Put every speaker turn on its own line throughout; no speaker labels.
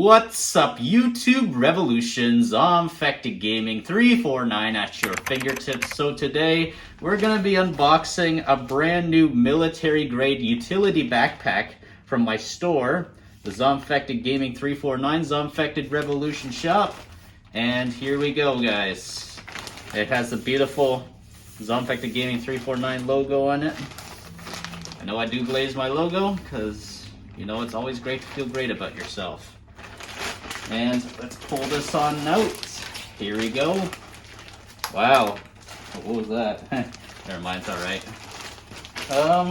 What's up, YouTube Revolution? ZombfectedGaming 349 at your fingertips. So today we're going to be unboxing a brand new military grade utility backpack from my store, the ZombfectedGaming 349 Zombfected Revolution shop. And here we go, guys. It has the beautiful ZombfectedGaming 349 logo on it. I know I do glaze my logo because, you know, it's always great to feel great about yourself. And let's pull this on out. Here we go. Wow. What was that? Never mind, it's alright.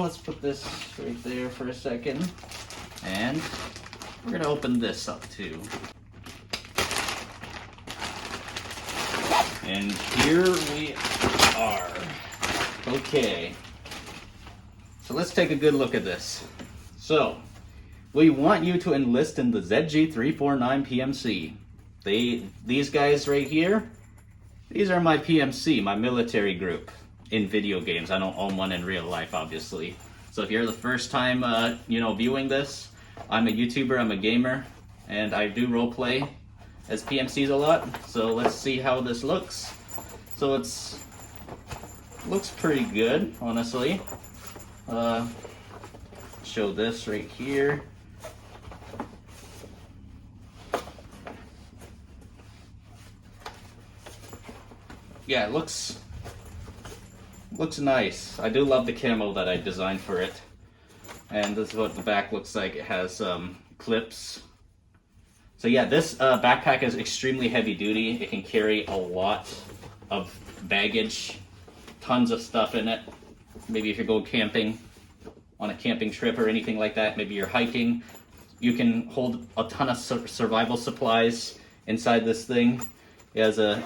Let's put this right there for a second. And we're gonna open this up too. And here we are. Okay. So let's take a good look at this. So, we want you to enlist in the ZG349 PMC. These guys right here, these are my PMC, my military group in video games. I don't own one in real life, obviously. So if you're the first time, viewing this, I'm a YouTuber, I'm a gamer, and I do roleplay as PMCs a lot. So let's see how this looks. So looks pretty good, honestly. Show this right here. Yeah, it looks nice. I do love the camo that I designed for it. And this is what the back looks like. It has clips. So yeah, this backpack is extremely heavy duty. It can carry a lot of baggage, tons of stuff in it. Maybe if you're going camping, on a camping trip or anything like that, maybe you're hiking, you can hold a ton of survival supplies inside this thing. It has a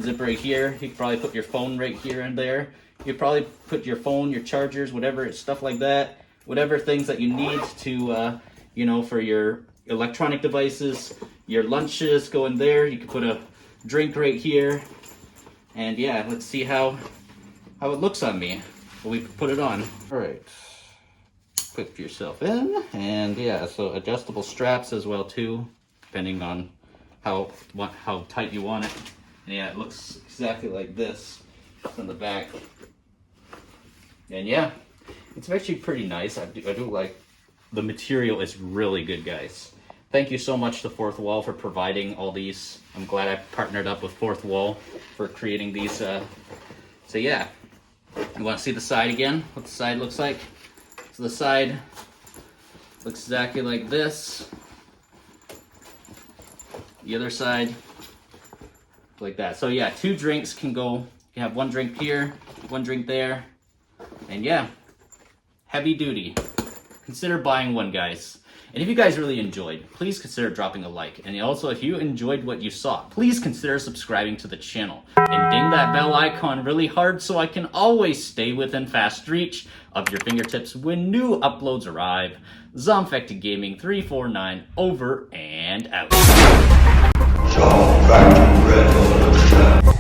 zip right here. You can probably put your phone right here and there. You could probably put your phone, your chargers, whatever, stuff like that. Whatever things that you need to, for your electronic devices, your lunches go in there. You can put a drink right here. And yeah, let's see how it looks on me when we put it on. All right, put yourself in. And yeah, so adjustable straps as well too, depending on how tight you want it. And yeah, it looks exactly like this on the back. And yeah, it's actually pretty nice. I do like the material is really good, guys. Thank you so much to Fourth Wall for providing all these. I'm glad I partnered up with Fourth Wall for creating these. So yeah, you want to see the side again? What the side looks like? So the side looks exactly like this. The other side, like that. So yeah, 2 drinks can go. You have 1 drink here, 1 drink there, and yeah, heavy duty. Consider buying one, guys. And if you guys really enjoyed, please consider dropping a like. And also, if you enjoyed what you saw, please consider subscribing to the channel and ding that bell icon really hard so I can always stay within fast reach of your fingertips when new uploads arrive. ZombfectedGaming 349 over and out.
Zombfected Revolution.